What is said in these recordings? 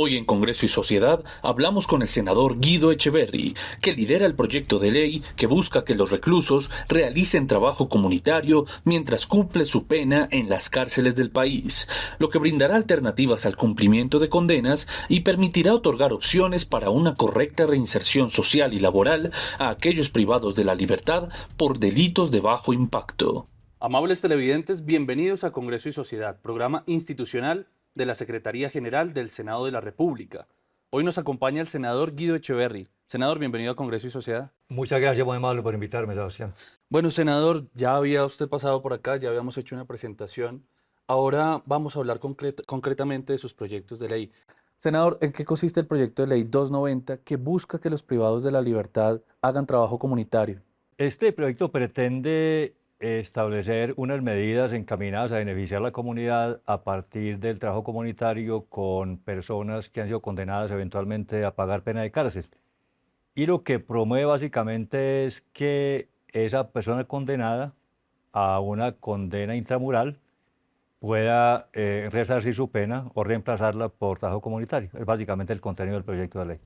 Hoy en Congreso y Sociedad hablamos con el senador Guido Echeverri, que lidera el proyecto de ley que busca que los reclusos realicen trabajo comunitario mientras cumple su pena en las cárceles del país, lo que brindará alternativas al cumplimiento de condenas y permitirá otorgar opciones para una correcta reinserción social y laboral a aquellos privados de la libertad por delitos de bajo impacto. Amables televidentes, bienvenidos a Congreso y Sociedad, programa institucional de la Secretaría General del Senado de la República. Hoy nos acompaña el senador Guido Echeverri. Senador, bienvenido a Congreso y Sociedad. Muchas gracias, muy amable, por invitarme, Sebastián. Bueno, senador, ya había usted pasado por acá, ya habíamos hecho una presentación. Ahora vamos a hablar concretamente de sus proyectos de ley. Senador, ¿en qué consiste el proyecto de ley 290 que busca que los privados de la libertad hagan trabajo comunitario? Este proyecto pretende establecer unas medidas encaminadas a beneficiar a la comunidad a partir del trabajo comunitario con personas que han sido condenadas eventualmente a pagar pena de cárcel. Y lo que promueve básicamente es que esa persona condenada a una condena intramural pueda resarcir su pena o reemplazarla por trabajo comunitario. Es básicamente el contenido del proyecto de ley.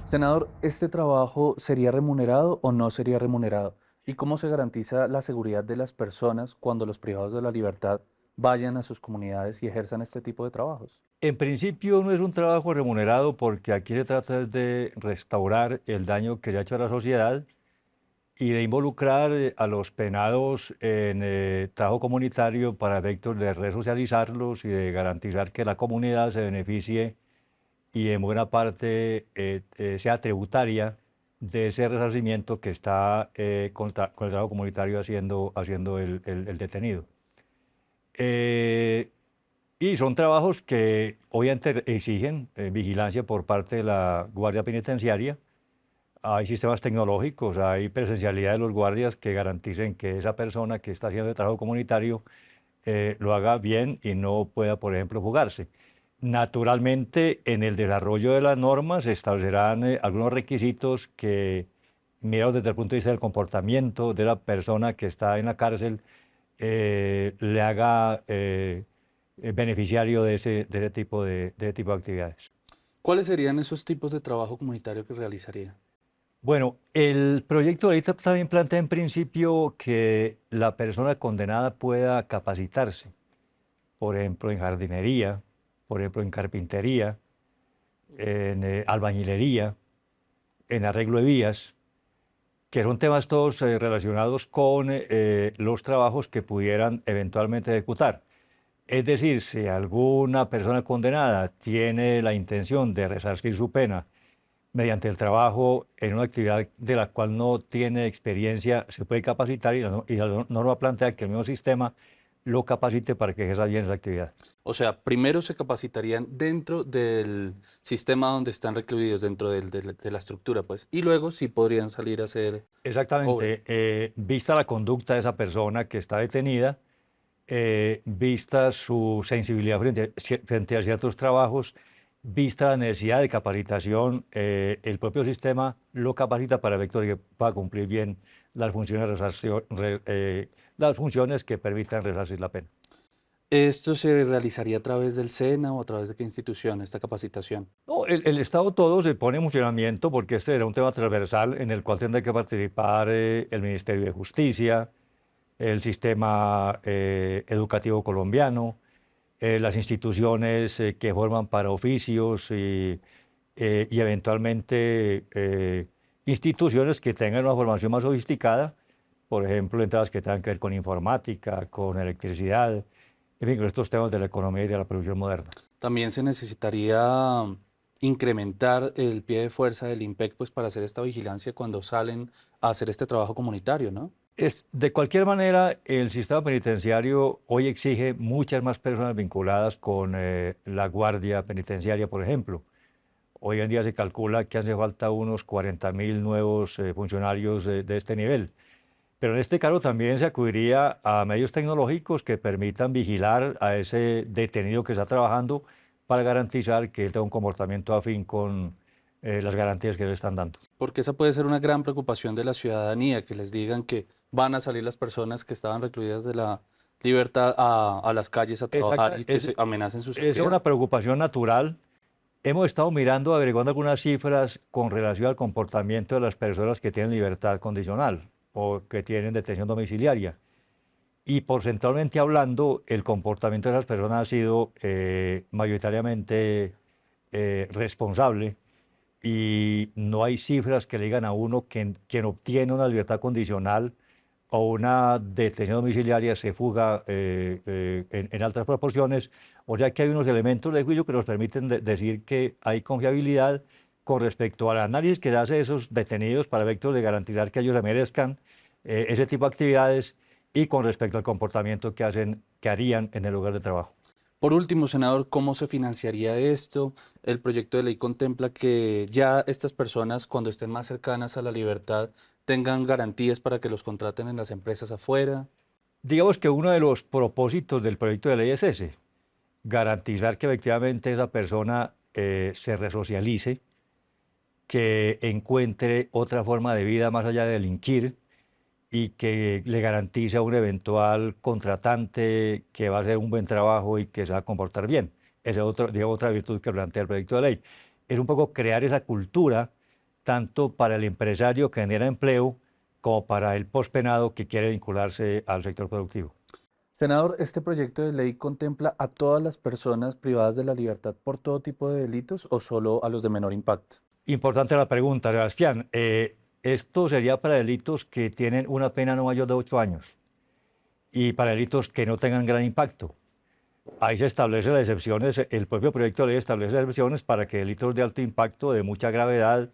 Senador, ¿este trabajo sería remunerado o no sería remunerado? ¿Y cómo se garantiza la seguridad de las personas cuando los privados de la libertad vayan a sus comunidades y ejerzan este tipo de trabajos? En principio no es un trabajo remunerado porque aquí se trata de restaurar el daño que se ha hecho a la sociedad y de involucrar a los penados en trabajo comunitario para efectos de resocializarlos y de garantizar que la comunidad se beneficie y en buena parte sea tributaria de ese resarcimiento que está con el trabajo comunitario haciendo el detenido. Y son trabajos que obviamente exigen vigilancia por parte de la Guardia Penitenciaria. Hay sistemas tecnológicos, hay presencialidad de los guardias que garanticen que esa persona que está haciendo el trabajo comunitario lo haga bien y no pueda, por ejemplo, fugarse. Naturalmente, en el desarrollo de las normas se establecerán algunos requisitos que, mirados desde el punto de vista del comportamiento de la persona que está en la cárcel, le haga beneficiario de ese tipo de actividades. ¿Cuáles serían esos tipos de trabajo comunitario que realizaría? Bueno, el proyecto de ley también plantea en principio que la persona condenada pueda capacitarse, por ejemplo, en jardinería, por ejemplo, en carpintería, en albañilería, en arreglo de vías, que son temas todos relacionados con los trabajos que pudieran eventualmente ejecutar. Es decir, si alguna persona condenada tiene la intención de resarcir su pena mediante el trabajo en una actividad de la cual no tiene experiencia, se puede capacitar y la norma plantea que el mismo sistema lo capacite para que ejerza bien esa actividad. O sea, primero se capacitarían dentro del sistema donde están recluidos, dentro de la estructura, pues, y luego sí podrían salir a hacer obra. Exactamente, vista la conducta de esa persona que está detenida, vista su sensibilidad frente a ciertos trabajos, vista la necesidad de capacitación, el propio sistema lo capacita para efectos de que pueda cumplir bien las funciones, las funciones que permitan resarcir la pena. ¿Esto se realizaría a través del SENA o a través de qué institución, esta capacitación? No, el Estado todo se pone en funcionamiento porque este era un tema transversal en el cual tendrá que participar el Ministerio de Justicia, el sistema educativo colombiano, las instituciones que forman para oficios y eventualmente instituciones que tengan una formación más sofisticada, por ejemplo, entradas que tengan que ver con informática, con electricidad, en fin, con estos temas de la economía y de la producción moderna. También se necesitaría incrementar el pie de fuerza del IMPEC pues, para hacer esta vigilancia cuando salen a hacer este trabajo comunitario, ¿no? De cualquier manera, el sistema penitenciario hoy exige muchas más personas vinculadas con la guardia penitenciaria, por ejemplo. Hoy en día se calcula que hace falta unos 40.000 nuevos funcionarios de este nivel. Pero en este caso también se acudiría a medios tecnológicos que permitan vigilar a ese detenido que está trabajando para garantizar que él tenga un comportamiento afín con las garantías que le están dando. Porque esa puede ser una gran preocupación de la ciudadanía, que les digan que van a salir las personas que estaban recluidas de la libertad a las calles a trabajar Exacta, y que se amenacen su esa es seguridad. una preocupación natural. Hemos estado mirando, averiguando algunas cifras con relación al comportamiento de las personas que tienen libertad condicional o que tienen detención domiciliaria. Y porcentualmente hablando, el comportamiento de esas personas ha sido mayoritariamente responsable y no hay cifras que le digan a uno que quien obtiene una libertad condicional o una detención domiciliaria se fuga en altas proporciones, o sea que hay unos elementos de juicio que nos permiten decir que hay confiabilidad con respecto al análisis que se hace de esos detenidos para efectos de garantizar que ellos se merezcan ese tipo de actividades y con respecto al comportamiento que harían en el lugar de trabajo. Por último, senador, ¿cómo se financiaría esto? El proyecto de ley contempla que ya estas personas, cuando estén más cercanas a la libertad, tengan garantías para que los contraten en las empresas afuera. Digamos que uno de los propósitos del proyecto de ley es ese, garantizar que efectivamente esa persona se resocialice, que encuentre otra forma de vida más allá de delinquir y que le garantice a un eventual contratante que va a hacer un buen trabajo y que se va a comportar bien. Esa es otra virtud que plantea el proyecto de ley. Es un poco crear esa cultura, tanto para el empresario que genera empleo, como para el pospenado que quiere vincularse al sector productivo. Senador, ¿este proyecto de ley contempla a todas las personas privadas de la libertad por todo tipo de delitos o solo a los de menor impacto? Importante la pregunta, Sebastián. Esto sería para delitos que tienen una pena no mayor de 8 años y para delitos que no tengan gran impacto. Ahí se establecen las excepciones, el propio proyecto de ley establece excepciones para que delitos de alto impacto, de mucha gravedad,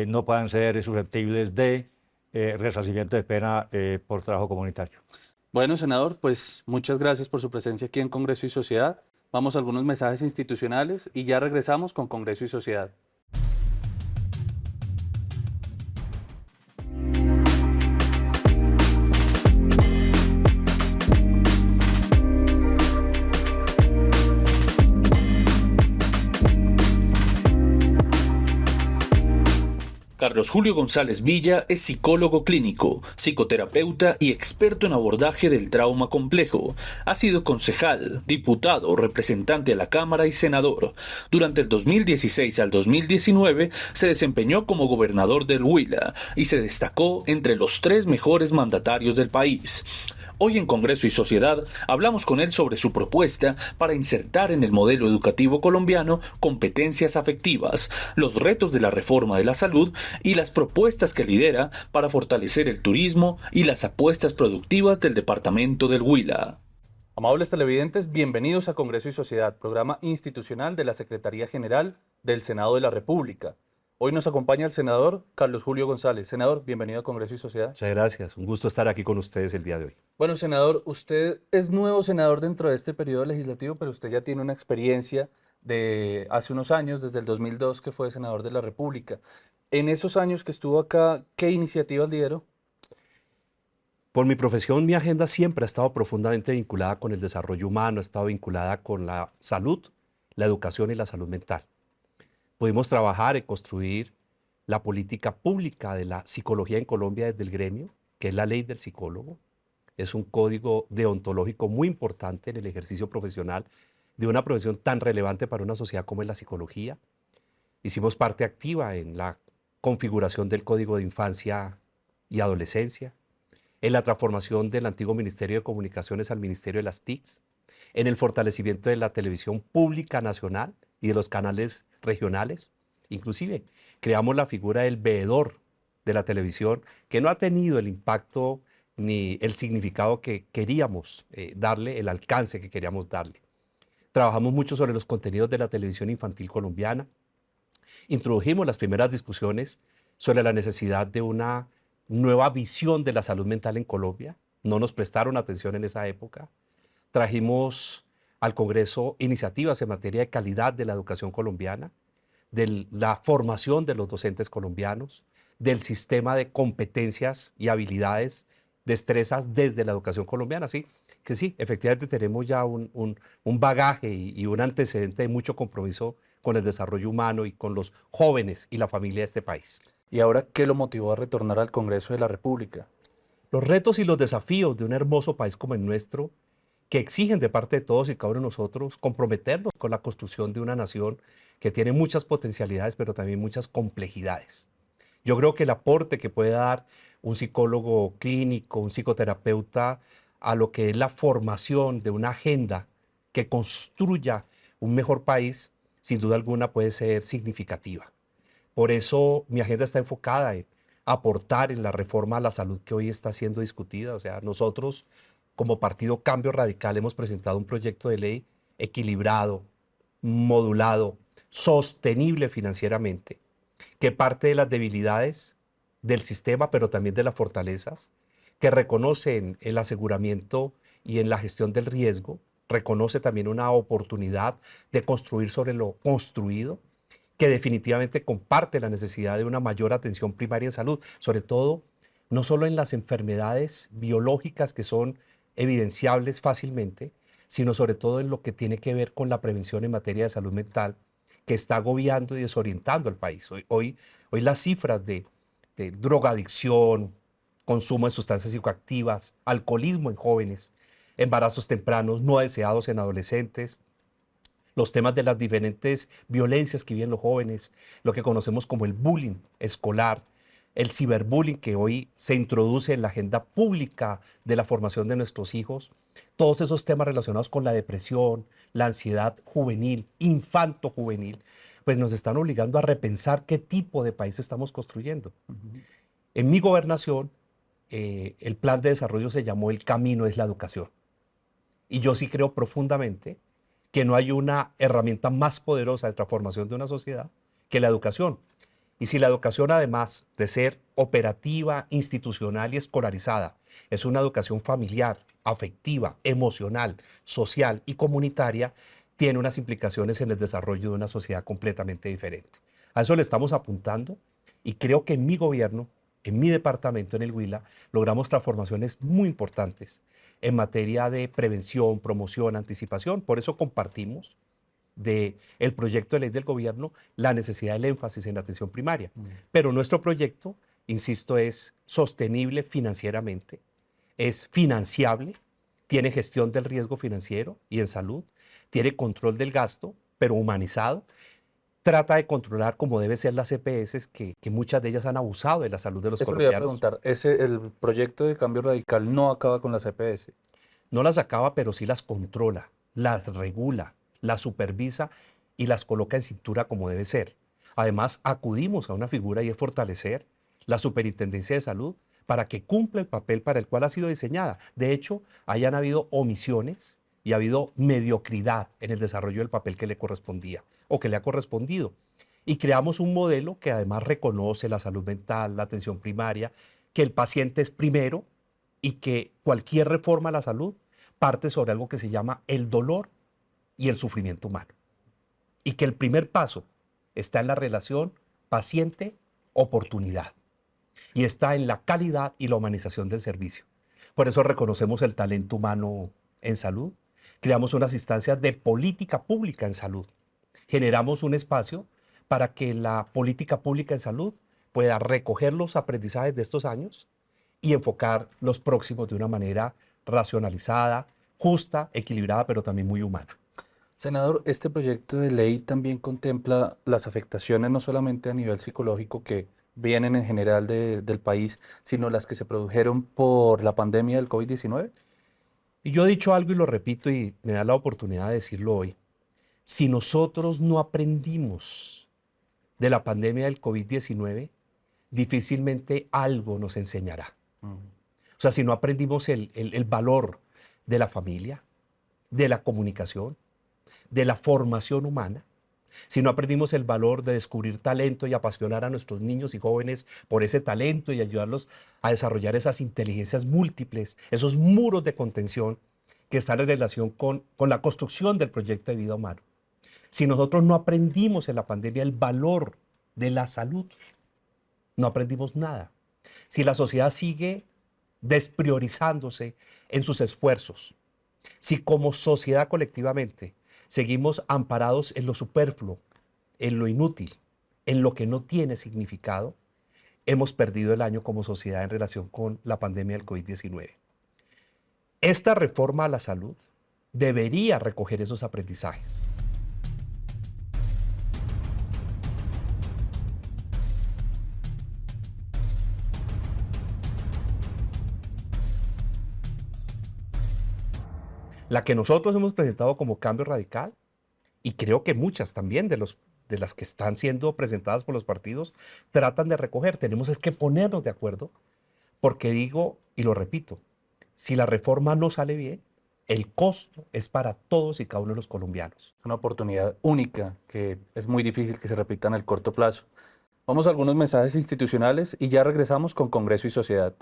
no puedan ser susceptibles de resarcimiento de pena por trabajo comunitario. Bueno, senador, pues muchas gracias por su presencia aquí en Congreso y Sociedad. Vamos a algunos mensajes institucionales y ya regresamos con Congreso y Sociedad. Carlos Julio González Villa es psicólogo clínico, psicoterapeuta y experto en abordaje del trauma complejo. Ha sido concejal, diputado, representante a la Cámara y senador. Durante el 2016 al 2019 se desempeñó como gobernador del Huila y se destacó entre los 3 mejores mandatarios del país. Hoy en Congreso y Sociedad hablamos con él sobre su propuesta para insertar en el modelo educativo colombiano competencias afectivas, los retos de la reforma de la salud y las propuestas que lidera para fortalecer el turismo y las apuestas productivas del departamento del Huila. Amables televidentes, bienvenidos a Congreso y Sociedad, programa institucional de la Secretaría General del Senado de la República. Hoy nos acompaña el senador Carlos Julio González. Senador, bienvenido a Congreso y Sociedad. Muchas gracias, un gusto estar aquí con ustedes el día de hoy. Bueno, senador, usted es nuevo senador dentro de este periodo legislativo, pero usted ya tiene una experiencia de hace unos años, desde el 2002, que fue senador de la República. En esos años que estuvo acá, ¿qué iniciativas lideró? Por mi profesión, mi agenda siempre ha estado profundamente vinculada con el desarrollo humano, ha estado vinculada con la salud, la educación y la salud mental. Pudimos trabajar en construir la política pública de la psicología en Colombia desde el gremio, que es la ley del psicólogo. Es un código deontológico muy importante en el ejercicio profesional de una profesión tan relevante para una sociedad como es la psicología. Hicimos parte activa en la configuración del Código de Infancia y Adolescencia, en la transformación del antiguo Ministerio de Comunicaciones al Ministerio de las TICs, en el fortalecimiento de la televisión pública nacional y de los canales regionales. Inclusive creamos la figura del veedor de la televisión, que no ha tenido el impacto ni el significado que queríamos darle, el alcance que queríamos darle. Trabajamos mucho sobre los contenidos de la televisión infantil colombiana. Introdujimos las primeras discusiones sobre la necesidad de una nueva visión de la salud mental en Colombia. No nos prestaron atención en esa época. Trajimos al Congreso iniciativas en materia de calidad de la educación colombiana, de la formación de los docentes colombianos, del sistema de competencias y habilidades, destrezas desde la educación colombiana. Así que sí, efectivamente tenemos ya un bagaje y un antecedente de mucho compromiso con el desarrollo humano y con los jóvenes y la familia de este país. ¿Y ahora qué lo motivó a retornar al Congreso de la República? Los retos y los desafíos de un hermoso país como el nuestro, que exigen de parte de todos y cada uno de nosotros comprometernos con la construcción de una nación que tiene muchas potencialidades, pero también muchas complejidades. Yo creo que el aporte que puede dar un psicólogo clínico, un psicoterapeuta, a lo que es la formación de una agenda que construya un mejor país, sin duda alguna puede ser significativa. Por eso mi agenda está enfocada en aportar en la reforma a la salud que hoy está siendo discutida. O sea, nosotros como Partido Cambio Radical hemos presentado un proyecto de ley equilibrado, modulado, sostenible financieramente, que parte de las debilidades del sistema, pero también de las fortalezas, que reconoce en el aseguramiento y en la gestión del riesgo, reconoce también una oportunidad de construir sobre lo construido, que definitivamente comparte la necesidad de una mayor atención primaria en salud, sobre todo no solo en las enfermedades biológicas que son evidenciables fácilmente, sino sobre todo en lo que tiene que ver con la prevención en materia de salud mental, que está agobiando y desorientando al país. Hoy las cifras de drogadicción, consumo de sustancias psicoactivas, alcoholismo en jóvenes, embarazos tempranos no deseados en adolescentes, los temas de las diferentes violencias que viven los jóvenes, lo que conocemos como el bullying escolar, el ciberbullying que hoy se introduce en la agenda pública de la formación de nuestros hijos, todos esos temas relacionados con la depresión, la ansiedad juvenil, infanto-juvenil, pues nos están obligando a repensar qué tipo de país estamos construyendo. En mi gobernación, el plan de desarrollo se llamó El Camino es la Educación. Y yo sí creo profundamente que no hay una herramienta más poderosa de transformación de una sociedad que la educación. Y si la educación, además de ser operativa, institucional y escolarizada, es una educación familiar, afectiva, emocional, social y comunitaria, tiene unas implicaciones en el desarrollo de una sociedad completamente diferente. A eso le estamos apuntando y creo que en mi gobierno, en mi departamento, en el Huila, logramos transformaciones muy importantes en materia de prevención, promoción, anticipación. Por eso compartimos del proyecto de ley del gobierno la necesidad del énfasis en la atención primaria. Pero nuestro proyecto, insisto, es sostenible financieramente, es financiable, tiene gestión del riesgo financiero y en salud, tiene control del gasto, pero humanizado, trata de controlar como debe ser las EPS, que muchas de ellas han abusado de la salud de los Eso le iba a colombianos. preguntar, el proyecto de cambio radical no acaba con las EPS. No las acaba, pero sí las controla, las regula, las supervisa y las coloca en cintura como debe ser. Además, acudimos a una figura y es fortalecer la Superintendencia de Salud para que cumpla el papel para el cual ha sido diseñada. De hecho, hayan habido omisiones y ha habido mediocridad en el desarrollo del papel que le correspondía o que le ha correspondido. Y creamos un modelo que además reconoce la salud mental, la atención primaria, que el paciente es primero y que cualquier reforma a la salud parte sobre algo que se llama el dolor y el sufrimiento humano. Y que el primer paso está en la relación paciente-oportunidad. Y está en la calidad y la humanización del servicio. Por eso reconocemos el talento humano en salud. Creamos unas instancias de política pública en salud. Generamos un espacio para que la política pública en salud pueda recoger los aprendizajes de estos años y enfocar los próximos de una manera racionalizada, justa, equilibrada, pero también muy humana. Senador, este proyecto de ley también contempla las afectaciones no solamente a nivel psicológico que vienen en general del país, sino las que se produjeron por la pandemia del COVID-19. Y yo he dicho algo y lo repito y me da la oportunidad de decirlo hoy. Si nosotros no aprendimos de la pandemia del COVID-19, difícilmente algo nos enseñará. O sea, si no aprendimos el valor de la familia, de la comunicación, de la formación humana, si no aprendimos el valor de descubrir talento y apasionar a nuestros niños y jóvenes por ese talento y ayudarlos a desarrollar esas inteligencias múltiples, esos muros de contención que están en relación con la construcción del proyecto de vida humano. Si nosotros no aprendimos en la pandemia el valor de la salud, no aprendimos nada. Si la sociedad sigue despriorizándose en sus esfuerzos, si como sociedad colectivamente seguimos amparados en lo superfluo, en lo inútil, en lo que no tiene significado, hemos perdido el año como sociedad en relación con la pandemia del COVID-19. Esta reforma a la salud debería recoger esos aprendizajes. La que nosotros hemos presentado como cambio radical, y creo que muchas también de las que están siendo presentadas por los partidos, tratan de recoger. Tenemos es que ponernos de acuerdo, porque digo, y lo repito, si la reforma no sale bien, el costo es para todos y cada uno de los colombianos. Es una oportunidad única que es muy difícil que se repita en el corto plazo. Vamos a algunos mensajes institucionales y ya regresamos con Congreso y Sociedad.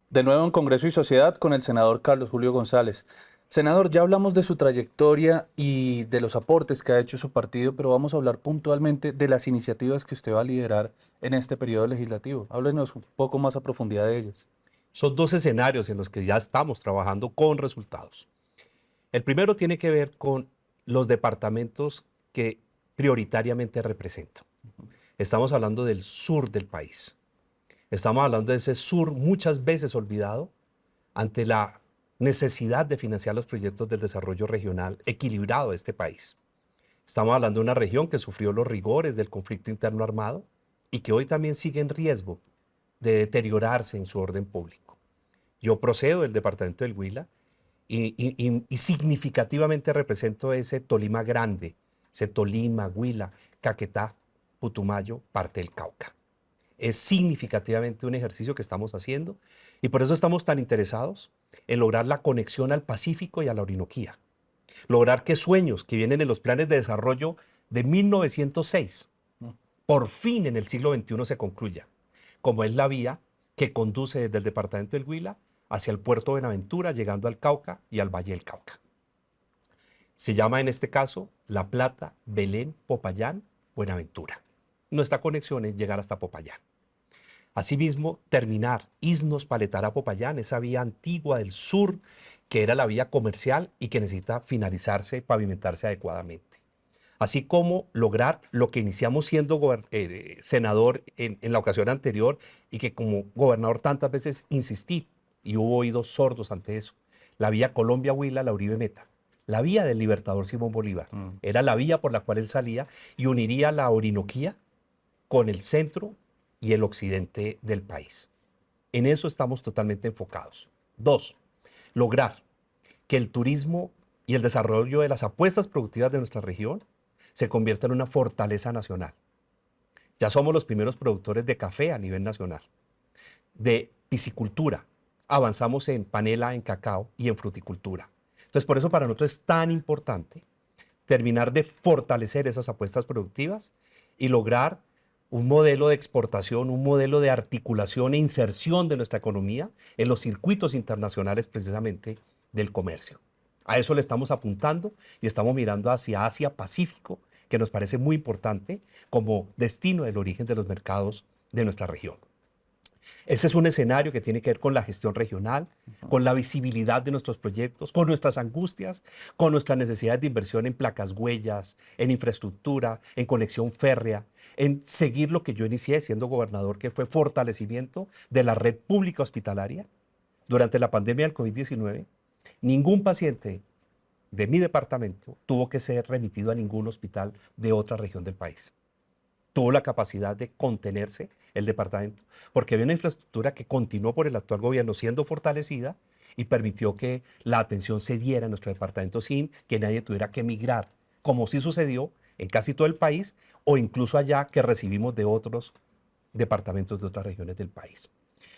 De nuevo en Congreso y Sociedad con el senador Carlos Julio González. Senador, ya hablamos de su trayectoria y de los aportes que ha hecho su partido, pero vamos a hablar puntualmente de las iniciativas que usted va a liderar en este periodo legislativo. Háblenos un poco más a profundidad de ellas. Son dos escenarios en los que ya estamos trabajando con resultados. El primero tiene que ver con los departamentos que prioritariamente represento. Estamos hablando del sur del país. Estamos hablando de ese sur muchas veces olvidado ante la necesidad de financiar los proyectos del desarrollo regional equilibrado de este país. Estamos hablando de una región que sufrió los rigores del conflicto interno armado y que hoy también sigue en riesgo de deteriorarse en su orden público. Yo procedo del departamento del Huila y significativamente represento ese Tolima grande, ese Tolima, Huila, Caquetá, Putumayo, parte del Cauca. Es significativamente un ejercicio que estamos haciendo y por eso estamos tan interesados en lograr la conexión al Pacífico y a la Orinoquía. Lograr que sueños que vienen en los planes de desarrollo de 1906, por fin en el siglo XXI se concluya, como es la vía que conduce desde el departamento del Huila hacia el puerto de Buenaventura, llegando al Cauca y al Valle del Cauca. Se llama en este caso La Plata, Belén, Popayán, Buenaventura. Nuestra conexión es llegar hasta Popayán. Asimismo, terminar Iznos, Paletara, Popayán, esa vía antigua del sur que era la vía comercial y que necesita finalizarse, pavimentarse adecuadamente. Así como lograr lo que iniciamos siendo senador en la ocasión anterior y que como gobernador tantas veces insistí y hubo oídos sordos ante eso. La vía Colombia-Huila, la Uribe Meta. La vía del libertador Simón Bolívar. Era la vía por la cual él salía y uniría la Orinoquía con el centro y el occidente del país. En eso estamos totalmente enfocados. 2, lograr que el turismo y el desarrollo de las apuestas productivas de nuestra región se convierta en una fortaleza nacional. Ya somos los primeros productores de café a nivel nacional, de piscicultura, avanzamos en panela, en cacao y en fruticultura. Entonces, por eso para nosotros es tan importante terminar de fortalecer esas apuestas productivas y lograr un modelo de exportación, un modelo de articulación e inserción de nuestra economía en los circuitos internacionales precisamente del comercio. A eso le estamos apuntando y estamos mirando hacia Asia-Pacífico, que nos parece muy importante como destino del origen de los mercados de nuestra región. Ese es un escenario que tiene que ver con la gestión regional, con la visibilidad de nuestros proyectos, con nuestras angustias, con nuestras necesidades de inversión en placas huellas, en infraestructura, en conexión férrea, en seguir lo que yo inicié siendo gobernador, que fue fortalecimiento de la red pública hospitalaria. Durante la pandemia del COVID-19, ningún paciente de mi departamento tuvo que ser remitido a ningún hospital de otra región del país. Tuvo la capacidad de contenerse el departamento, porque había una infraestructura que continuó por el actual gobierno siendo fortalecida y permitió que la atención se diera en nuestro departamento sin que nadie tuviera que emigrar, como sí sucedió en casi todo el país o incluso allá que recibimos de otros departamentos de otras regiones del país.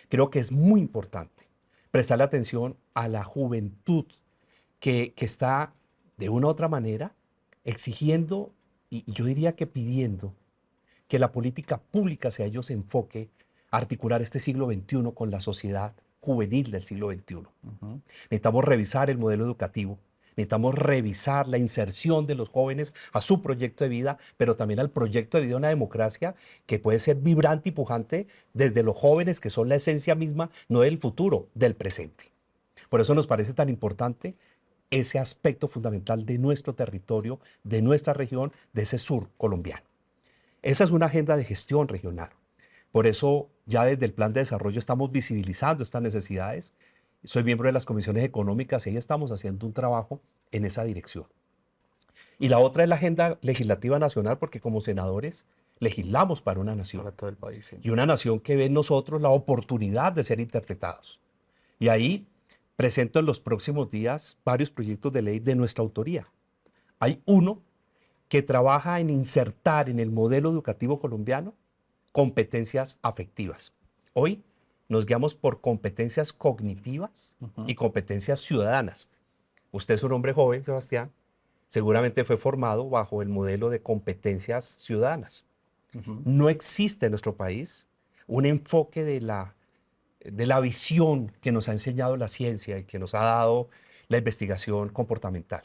Creo que es muy importante prestarle atención a la juventud que está de una u otra manera exigiendo y yo diría que pidiendo que la política pública hacia ellos se enfoque a articular este siglo XXI con la sociedad juvenil del siglo XXI. Necesitamos revisar el modelo educativo, necesitamos revisar la inserción de los jóvenes a su proyecto de vida, pero también al proyecto de vida de una democracia que puede ser vibrante y pujante desde los jóvenes que son la esencia misma, no del futuro, del presente. Por eso nos parece tan importante ese aspecto fundamental de nuestro territorio, de nuestra región, de ese sur colombiano. Esa es una agenda de gestión regional. Por eso ya desde el Plan de Desarrollo estamos visibilizando estas necesidades. Soy miembro de las comisiones económicas y ahí estamos haciendo un trabajo en esa dirección. Y la otra es la agenda legislativa nacional, porque como senadores legislamos para una nación. Para todo el país, sí. Y una nación que ve en nosotros la oportunidad de ser interpretados. Y ahí presento en los próximos días varios proyectos de ley de nuestra autoría. Hay uno que trabaja en insertar en el modelo educativo colombiano competencias afectivas. Hoy nos guiamos por competencias cognitivas y competencias ciudadanas. Usted es un hombre joven, Sebastián, seguramente fue formado bajo el modelo de competencias ciudadanas. No existe en nuestro país un enfoque de la visión que nos ha enseñado la ciencia y que nos ha dado la investigación comportamental.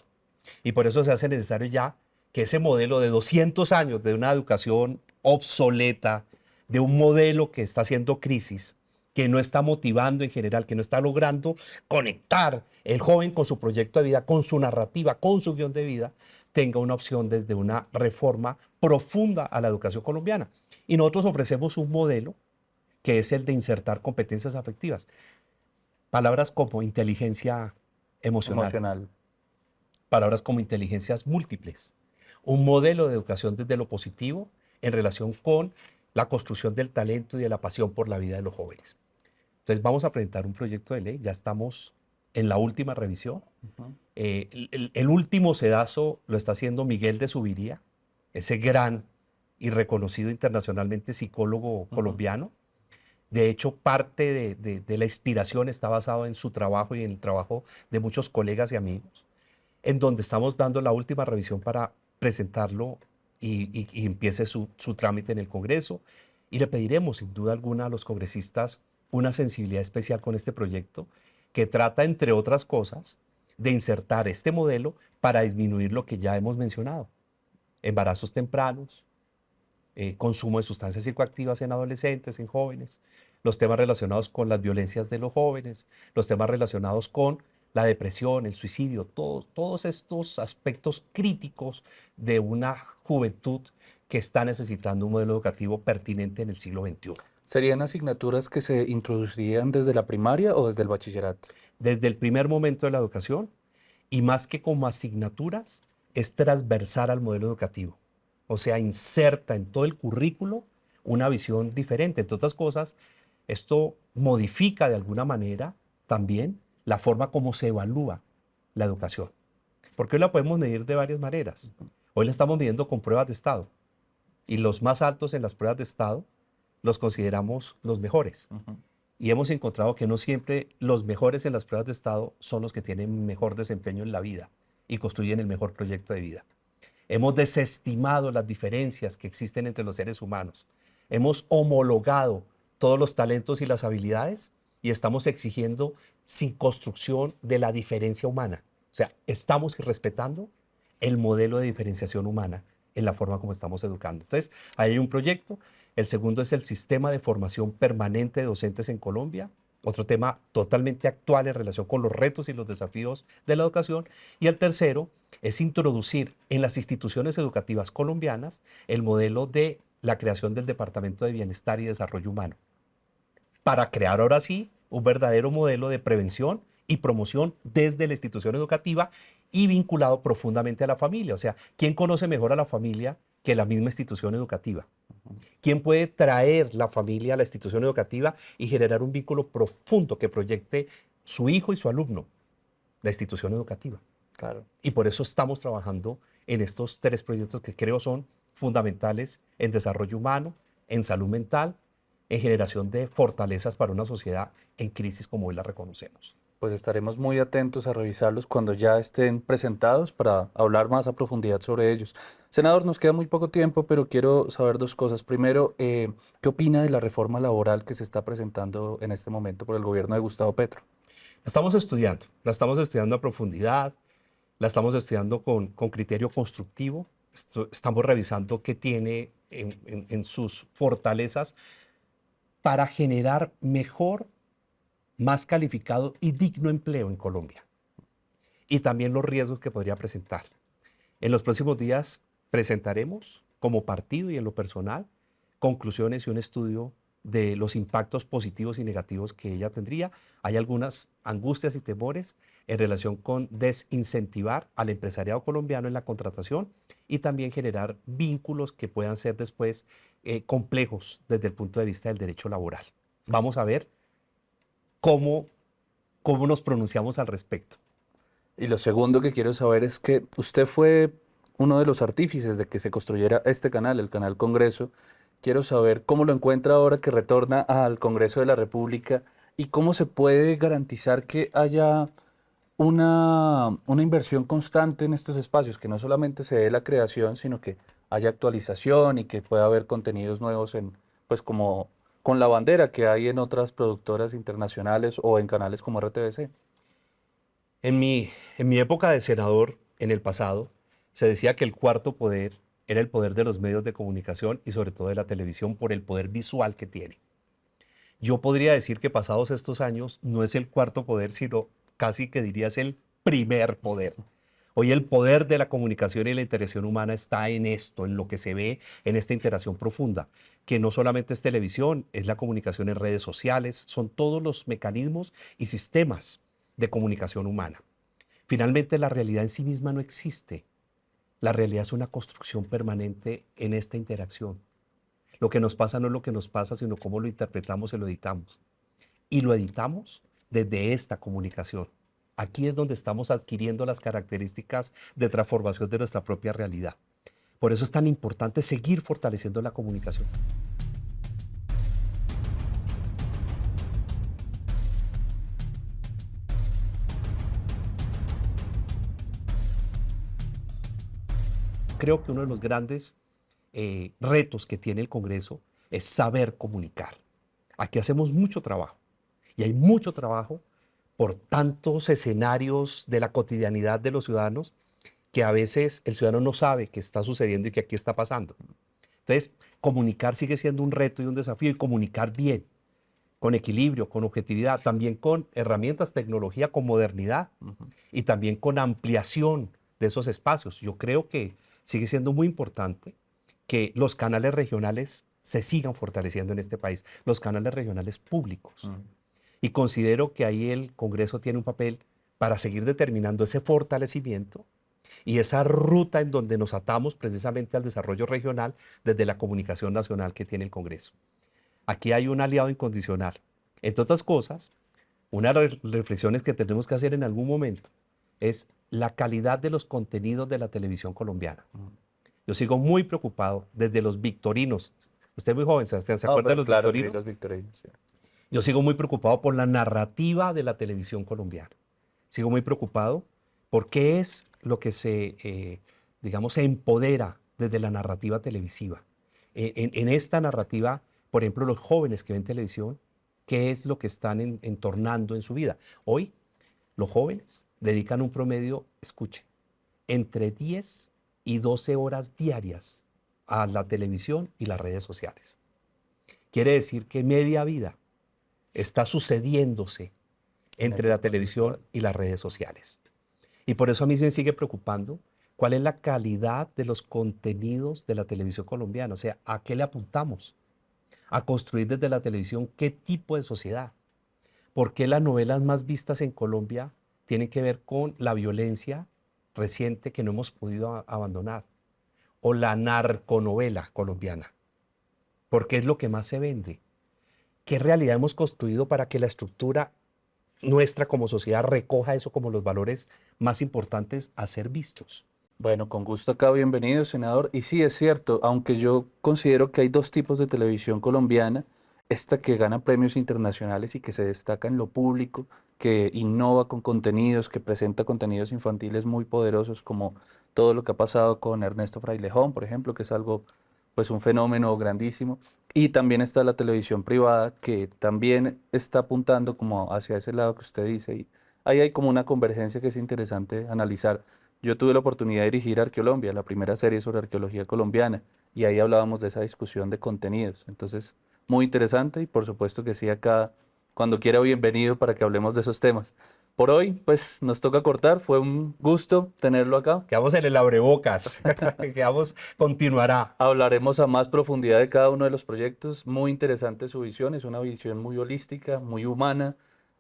Y por eso se hace necesario ya que ese modelo de 200 años de una educación obsoleta, de un modelo que está haciendo crisis, que no está motivando en general, que no está logrando conectar el joven con su proyecto de vida, con su narrativa, con su guión de vida, tenga una opción desde una reforma profunda a la educación colombiana. Y nosotros ofrecemos un modelo que es el de insertar competencias afectivas. Palabras como inteligencia emocional. Palabras como inteligencias múltiples. Un modelo de educación desde lo positivo en relación con la construcción del talento y de la pasión por la vida de los jóvenes. Entonces vamos a presentar un proyecto de ley, ya estamos en la última revisión. El último sedazo lo está haciendo Miguel de Subiría, ese gran y reconocido internacionalmente psicólogo colombiano. De hecho, parte de la inspiración está basado en su trabajo y en el trabajo de muchos colegas y amigos, en donde estamos dando la última revisión para presentarlo y empiece su trámite en el Congreso. Y le pediremos, sin duda alguna, a los congresistas una sensibilidad especial con este proyecto, que trata, entre otras cosas, de insertar este modelo para disminuir lo que ya hemos mencionado: embarazos tempranos, consumo de sustancias psicoactivas en adolescentes, en jóvenes, los temas relacionados con las violencias de los jóvenes, los temas relacionados con la depresión, el suicidio, todos estos aspectos críticos de una juventud que está necesitando un modelo educativo pertinente en el siglo XXI. ¿Serían asignaturas que se introducirían desde la primaria o desde el bachillerato? Desde el primer momento de la educación, y más que como asignaturas, es transversal al modelo educativo. O sea, inserta en todo el currículo una visión diferente. Entre otras cosas, esto modifica de alguna manera también la forma como se evalúa la educación. Porque hoy la podemos medir de varias maneras. Hoy la estamos midiendo con pruebas de estado. Y los más altos en las pruebas de estado los consideramos los mejores. Y hemos encontrado que no siempre los mejores en las pruebas de estado son los que tienen mejor desempeño en la vida y construyen el mejor proyecto de vida. Hemos desestimado las diferencias que existen entre los seres humanos. Hemos homologado todos los talentos y las habilidades y estamos exigiendo sin construcción de la diferencia humana. O sea, estamos respetando el modelo de diferenciación humana en la forma como estamos educando. Entonces, ahí hay un proyecto. El segundo es el sistema de formación permanente de docentes en Colombia, otro tema totalmente actual en relación con los retos y los desafíos de la educación. Y el tercero es introducir en las instituciones educativas colombianas el modelo de la creación del Departamento de Bienestar y Desarrollo Humano, para crear ahora sí un verdadero modelo de prevención y promoción desde la institución educativa y vinculado profundamente a la familia. O sea, ¿quién conoce mejor a la familia que la misma institución educativa? ¿Quién puede traer la familia a la institución educativa y generar un vínculo profundo que proyecte su hijo y su alumno? La institución educativa. Claro. Y por eso estamos trabajando en estos 3 proyectos que creo son fundamentales en desarrollo humano, en salud mental, en generación de fortalezas para una sociedad en crisis como hoy la reconocemos. Pues estaremos muy atentos a revisarlos cuando ya estén presentados para hablar más a profundidad sobre ellos. Senador, nos queda muy poco tiempo, pero quiero saber 2 cosas. Primero, ¿qué opina de la reforma laboral que se está presentando en este momento por el gobierno de Gustavo Petro? La estamos estudiando a profundidad, la estamos estudiando con criterio constructivo. Estamos revisando qué tiene en sus fortalezas para generar más calificado y digno empleo en Colombia. Y también los riesgos que podría presentar. En los próximos días presentaremos como partido y en lo personal conclusiones y un estudio de los impactos positivos y negativos que ella tendría. Hay algunas angustias y temores en relación con desincentivar al empresariado colombiano en la contratación y también generar vínculos que puedan ser después complejos desde el punto de vista del derecho laboral. Vamos a ver cómo nos pronunciamos al respecto. Y lo segundo que quiero saber es que usted fue uno de los artífices de que se construyera este canal, el Canal Congreso. Quiero saber cómo lo encuentra ahora que retorna al Congreso de la República y cómo se puede garantizar que haya una inversión constante en estos espacios, que no solamente se dé la creación, sino que haya actualización y que pueda haber contenidos nuevos pues como con la bandera que hay en otras productoras internacionales o en canales como RTBC. En mi época de senador, en el pasado, se decía que el cuarto poder era el poder de los medios de comunicación y sobre todo de la televisión por el poder visual que tiene. Yo podría decir que pasados estos años no es el cuarto poder, sino casi que diría es el primer poder. Hoy el poder de la comunicación y la interacción humana está en esto, en lo que se ve en esta interacción profunda, que no solamente es televisión, es la comunicación en redes sociales, son todos los mecanismos y sistemas de comunicación humana. Finalmente, la realidad en sí misma no existe. La realidad es una construcción permanente en esta interacción. Lo que nos pasa no es lo que nos pasa, sino cómo lo interpretamos y lo editamos. Y lo editamos desde esta comunicación. Aquí es donde estamos adquiriendo las características de transformación de nuestra propia realidad. Por eso es tan importante seguir fortaleciendo la comunicación. Creo que uno de los grandes retos que tiene el Congreso es saber comunicar. Aquí hacemos mucho trabajo y hay mucho trabajo por tantos escenarios de la cotidianidad de los ciudadanos que a veces el ciudadano no sabe qué está sucediendo y que aquí está pasando. Entonces, comunicar sigue siendo un reto y un desafío y comunicar bien, con equilibrio, con objetividad, también con herramientas, tecnología, con modernidad y también con ampliación de esos espacios. Yo creo que sigue siendo muy importante que los canales regionales se sigan fortaleciendo en este país, los canales regionales públicos. Y considero que ahí el Congreso tiene un papel para seguir determinando ese fortalecimiento y esa ruta en donde nos atamos precisamente al desarrollo regional desde la comunicación nacional que tiene el Congreso. Aquí hay un aliado incondicional. Entre otras cosas, una de las reflexiones que tenemos que hacer en algún momento es la calidad de los contenidos de la televisión colombiana. Yo sigo muy preocupado desde los victorinos. Usted es muy joven, Sebastián, ¿se acuerda de los claro, victorinos? sí, los victorinos, sí. Yo sigo muy preocupado por la narrativa de la televisión colombiana. Sigo muy preocupado por qué es lo que digamos, se empodera desde la narrativa televisiva. En esta narrativa, por ejemplo, los jóvenes que ven televisión, ¿qué es lo que están entornando en su vida? Hoy, los jóvenes dedican un promedio, escuche, entre 10 y 12 horas diarias a la televisión y las redes sociales. Quiere decir que media vida está sucediéndose entre la televisión y las redes sociales. Y por eso a mí me sigue preocupando cuál es la calidad de los contenidos de la televisión colombiana. O sea, ¿a qué le apuntamos? A construir desde la televisión qué tipo de sociedad. ¿Por qué las novelas más vistas en Colombia tienen que ver con la violencia reciente que no hemos podido abandonar? O la narconovela colombiana. Porque es lo que más se vende. ¿Qué realidad hemos construido para que la estructura nuestra como sociedad recoja eso como los valores más importantes a ser vistos? Bueno, con gusto acá, bienvenido, senador. Y sí, es cierto, aunque yo considero que hay dos tipos de televisión colombiana, esta que gana premios internacionales y que se destaca en lo público, que innova con contenidos, que presenta contenidos infantiles muy poderosos, como todo lo que ha pasado con Ernesto Frailejón, por ejemplo, que es algo, pues un fenómeno grandísimo. Y también está la televisión privada, que también está apuntando como hacia ese lado que usted dice. Y ahí hay como una convergencia que es interesante analizar. Yo tuve la oportunidad de dirigir Arqueolombia, la primera serie sobre arqueología colombiana, y ahí hablábamos de esa discusión de contenidos. Entonces, muy interesante y por supuesto que sí, acá Cuando quiera, bienvenido para que hablemos de esos temas. Por hoy, pues nos toca cortar. Fue un gusto tenerlo acá. Quedamos en el abrebocas. Continuará. Hablaremos a más profundidad de cada uno de los proyectos. Muy interesante su visión. Es una visión muy holística, muy humana.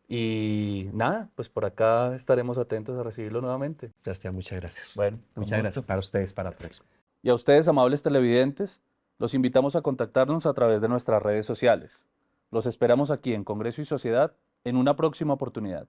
Y nada, pues por acá estaremos atentos a recibirlo nuevamente. Sebastián, muchas gracias. Bueno, Muchas gracias para ustedes, para todos. y a ustedes, amables televidentes, los invitamos a contactarnos a través de nuestras redes sociales. Los esperamos aquí en Congreso y Sociedad en una próxima oportunidad.